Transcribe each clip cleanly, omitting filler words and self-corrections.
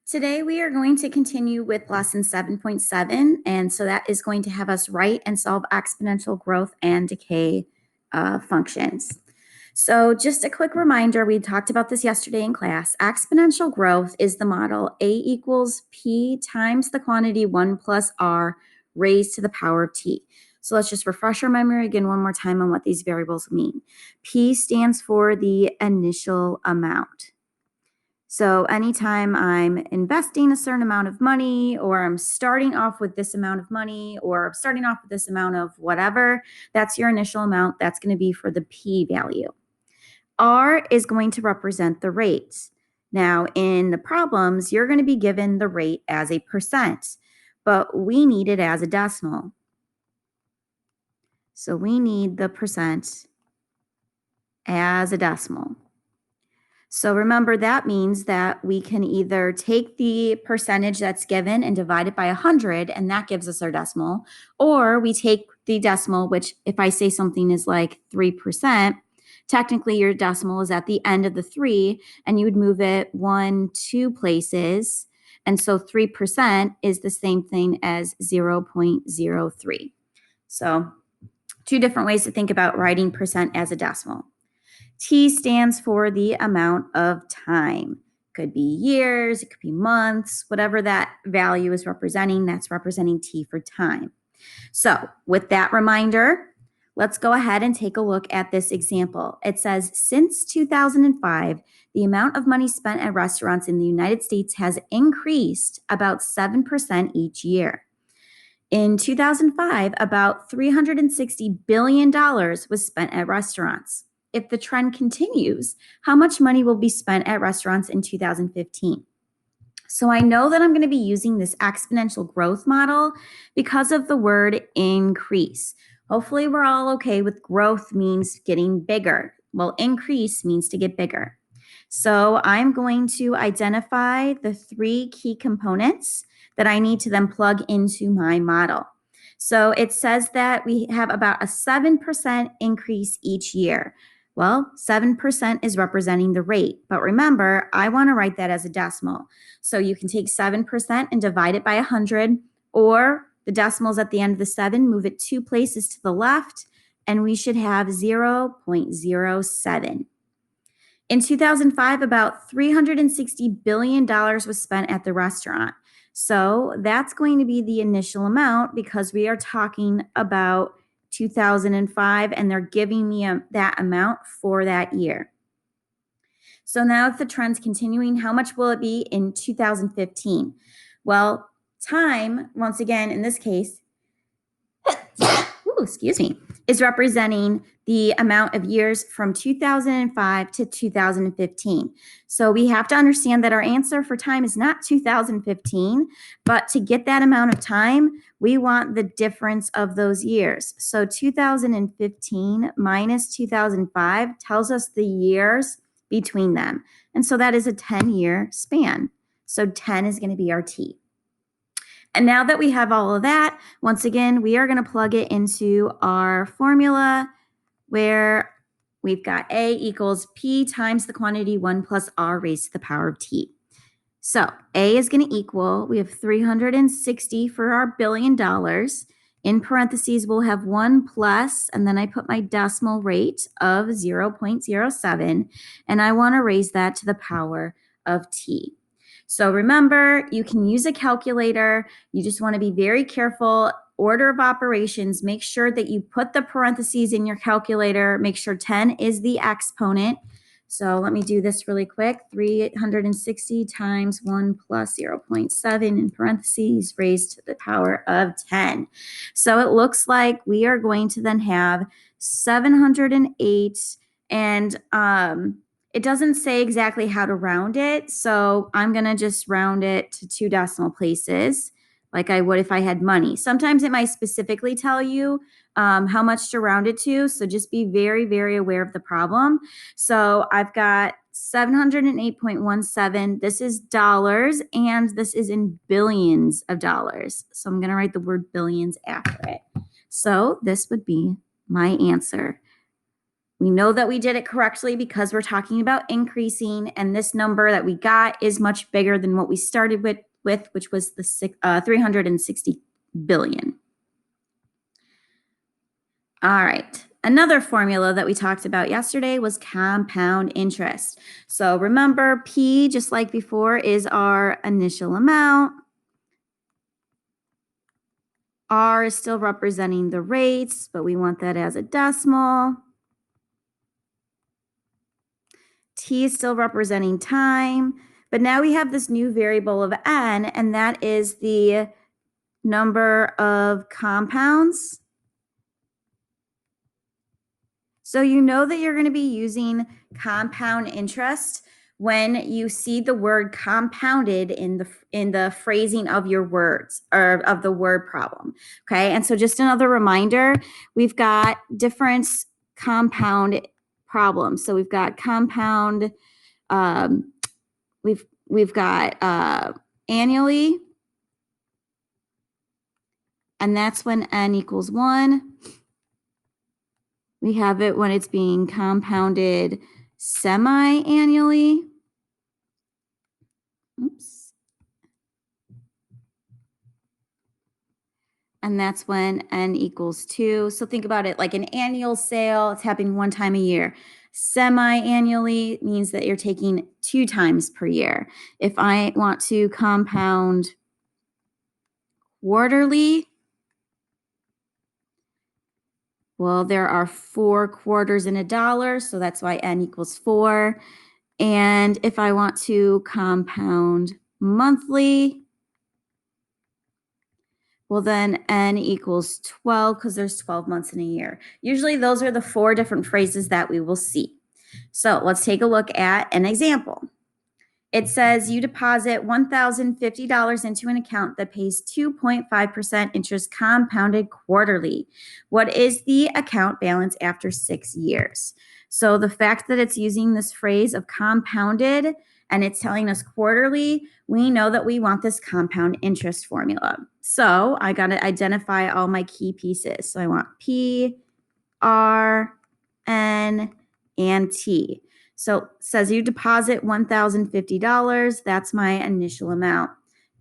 Today we are going to continue with lesson 7.7, and so that is going to have us write and solve exponential growth and decay functions. So just a quick reminder, we talked about this yesterday in class. Exponential growth is the model A equals P times the quantity 1 plus R raised to the power of T. So let's just refresh our memory again one more time on what these variables mean. P stands for the initial amount. So anytime I'm investing a certain amount of money, or I'm starting off with this amount of money, or I'm starting off with this amount of whatever, that's your initial amount. That's going to be for the P value. R is going to represent the rate. Now, in the problems, you're going to be given the rate as a percent, but we need it as a decimal. So we need the percent as a decimal. So remember, that means that we can either take the percentage that's given and divide it by 100, and that gives us our decimal, or we take the decimal, which if I say something is like 3%, technically your decimal is at the end of the 3, and you would move it 1, 2 places. And so 3% is the same thing as 0.03. So 2 different ways to think about writing percent as a decimal. T stands for the amount of time. Could be years, it could be months, whatever that value is representing, that's representing T for time. So with that reminder, let's go ahead and take a look at this example. It says, since 2005, the amount of money spent at restaurants in the United States has increased about 7% each year. In 2005, about $360 billion was spent at restaurants. If the trend continues, how much money will be spent at restaurants in 2015? So I know that I'm going to be using this exponential growth model because of the word increase. Hopefully we're all okay with growth means getting bigger. Well, increase means to get bigger. So I'm going to identify the 3 key components that I need to then plug into my model. So it says that we have about a 7% increase each year. Well, 7% is representing the rate, but remember, I want to write that as a decimal. So you can take 7% and divide it by 100, or the decimals at the end of the 7, move it 2 places to the left, and we should have 0.07. In 2005, about $360 billion was spent at the restaurant. So that's going to be the initial amount because we are talking about 2005, and they're giving me that amount for that year. So now if the trend's continuing, how much will it be in 2015? Well, time, once again, in this case, is representing the amount of years from 2005 to 2015. So we have to understand that our answer for time is not 2015, but to get that amount of time, we want the difference of those years. So 2015 minus 2005 tells us the years between them. And so that is a 10-year span. So 10 is going to be our T. And now that we have all of that, once again, we are going to plug it into our formula where we've got A equals P times the quantity 1 plus R raised to the power of T. So A is going to equal, we have 360 for our $1 billion. In parentheses, we'll have 1 plus, and then I put my decimal rate of 0.07, and I want to raise that to the power of T. So remember, you can use a calculator. You just want to be very careful. Order of operations, make sure that you put the parentheses in your calculator. Make sure 10 is the exponent. So let me do this really quick. 360 times 1 plus 0.7 in parentheses raised to the power of 10. So it looks like we are going to then have 708, and it doesn't say exactly how to round it, so I'm going to just round it to 2 decimal places like I would if I had money. Sometimes it might specifically tell you how much to round it to, so just be very, very aware of the problem. So I've got 708.17. This is dollars, and this is in billions of dollars. So I'm going to write the word billions after it. So this would be my answer. We know that we did it correctly because we're talking about increasing, and this number that we got is much bigger than what we started with which was the 360 billion. All right. Another formula that we talked about yesterday was compound interest. So remember, P, just like before, is our initial amount. R is still representing the rates, but we want that as a decimal. T is still representing time, but now we have this new variable of n, and that is the number of compounds. So you know that you're going to be using compound interest when you see the word compounded in the phrasing of your words or of the word problem. Okay, and so just another reminder, we've got different compound problems. So we've got compound, we've got annually, and that's when n equals 1. We have it when it's being compounded semi-annually. Oops. And that's when n equals 2. So think about it like an annual sale, it's happening one time a year. Semi-annually means that you're taking 2 times per year. If I want to compound quarterly, well, there are 4 quarters in a dollar, so that's why n equals 4. And if I want to compound monthly, well, then n equals 12 because there's 12 months in a year. Usually those are the 4 different phrases that we will see. So let's take a look at an example. It says you deposit $1,050 into an account that pays 2.5% interest compounded quarterly. What is the account balance after 6 years? So the fact that it's using this phrase of compounded and it's telling us quarterly, we know that we want this compound interest formula. So I got to identify all my key pieces. So I want P, R, N, and T. So it says you deposit $1,050. That's my initial amount.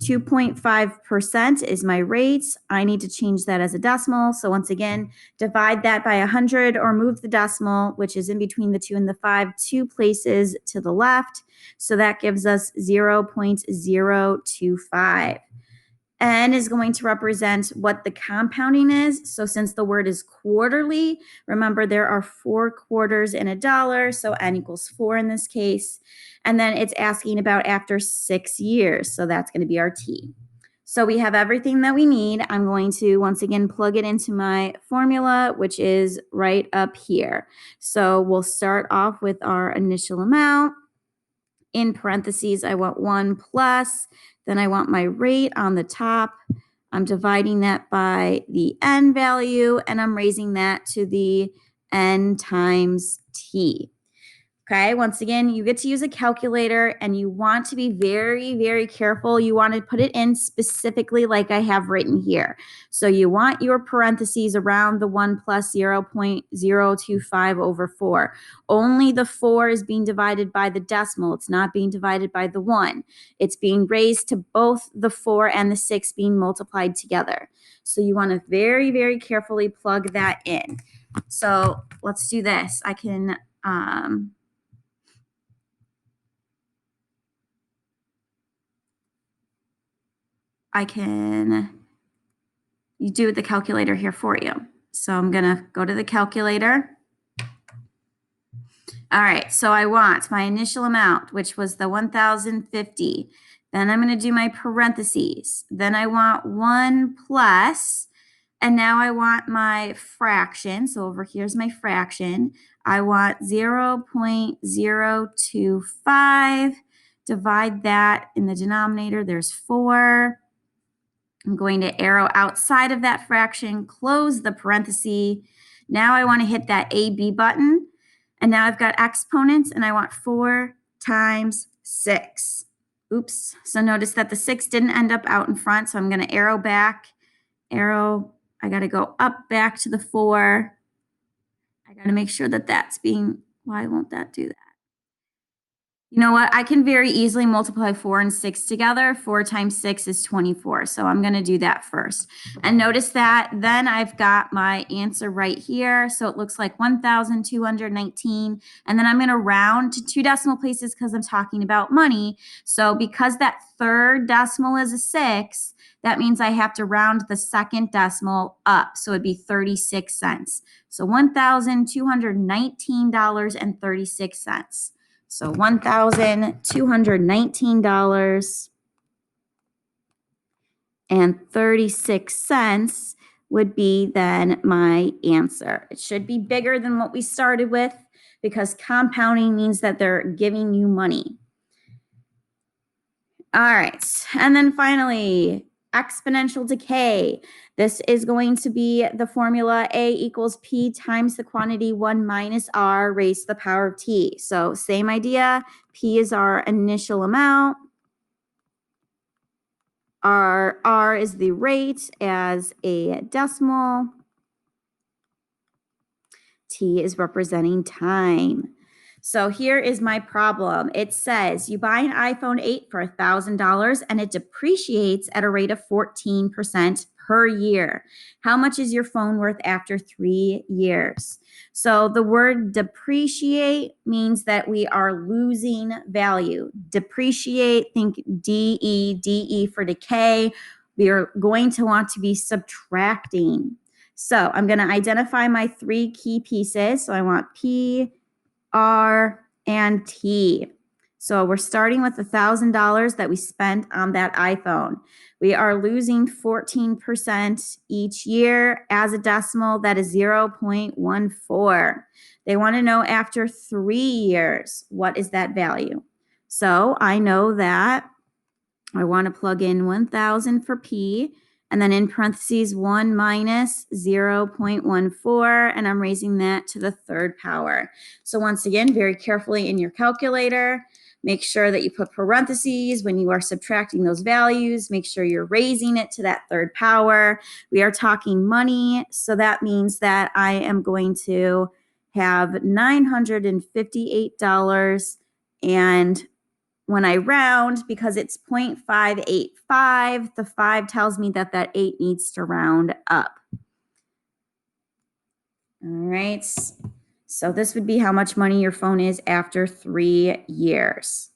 2.5% is my rate. I need to change that as a decimal. So once again, divide that by 100 or move the decimal, which is in between the 2 and the 5, 2 places to the left. So that gives us 0.025. N is going to represent what the compounding is. So since the word is quarterly, remember there are 4 quarters in a dollar, so N equals 4 in this case. And then it's asking about after 6 years, so that's going to be our T. So we have everything that we need. I'm going to once again plug it into my formula, which is right up here. So we'll start off with our initial amount. In parentheses, I want 1 plus, then I want my rate on the top. I'm dividing that by the n value, and I'm raising that to the n times t. Okay, once again, you get to use a calculator and you want to be very, very careful. You want to put it in specifically like I have written here. So you want your parentheses around the 1 plus 0.025 over 4. Only the 4 is being divided by the decimal. It's not being divided by the 1. It's being raised to both the 4 and the 6 being multiplied together. So you want to very, very carefully plug that in. So let's do this. I can... you do the calculator here for you. So I'm going to go to the calculator. All right, so I want my initial amount, which was the 1,050. Then I'm going to do my parentheses. Then I want 1 plus, and now I want my fraction. So over here's my fraction. I want 0.025. Divide that in the denominator. There's 4. I'm going to arrow outside of that fraction, close the parenthesis. Now I want to hit that AB button. And now I've got exponents, and I want 4 times 6. Oops. So notice that the 6 didn't end up out in front. So I'm going to arrow back. Arrow. I got to go up back to the 4. I got to make sure that that's being, why won't that do that? You know what? I can very easily multiply 4 and 6 together. 4 times 6 is 24. So I'm going to do that first. And notice that then I've got my answer right here. So it looks like 1,219. And then I'm going to round to 2 decimal places because I'm talking about money. So because that third decimal is a 6, that means I have to round the second decimal up. So it'd be 36 cents. So $1,219.36. So $1,219.36 would be then my answer. It should be bigger than what we started with because compounding means that they're giving you money. All right. And then finally, exponential decay. This is going to be the formula A equals P times the quantity 1 minus R raised to the power of T. So same idea. P is our initial amount. Our R is the rate as a decimal. T is representing time. So here is my problem. It says you buy an iPhone 8 for $1,000 and it depreciates at a rate of 14% per year. How much is your phone worth after 3 years? So the word depreciate means that we are losing value. Depreciate, think DE for decay. We are going to want to be subtracting. So I'm going to identify my 3 key pieces. So I want P, R, and T. So we're starting with $1,000 that we spent on that iPhone. We are losing 14% each year. As a decimal, that is 0.14. They want to know after 3 years, what is that value? So I know that I want to plug in 1,000 for P, and then in parentheses 1 minus 0.14, and I'm raising that to the third power. So once again, very carefully in your calculator, make sure that you put parentheses when you are subtracting those values. Make sure you're raising it to that third power. We are talking money, so that means that I am going to have $958, and when I round, because it's 0.585, the 5 tells me that that 8 needs to round up. All right. So this would be how much money your phone is after 3 years.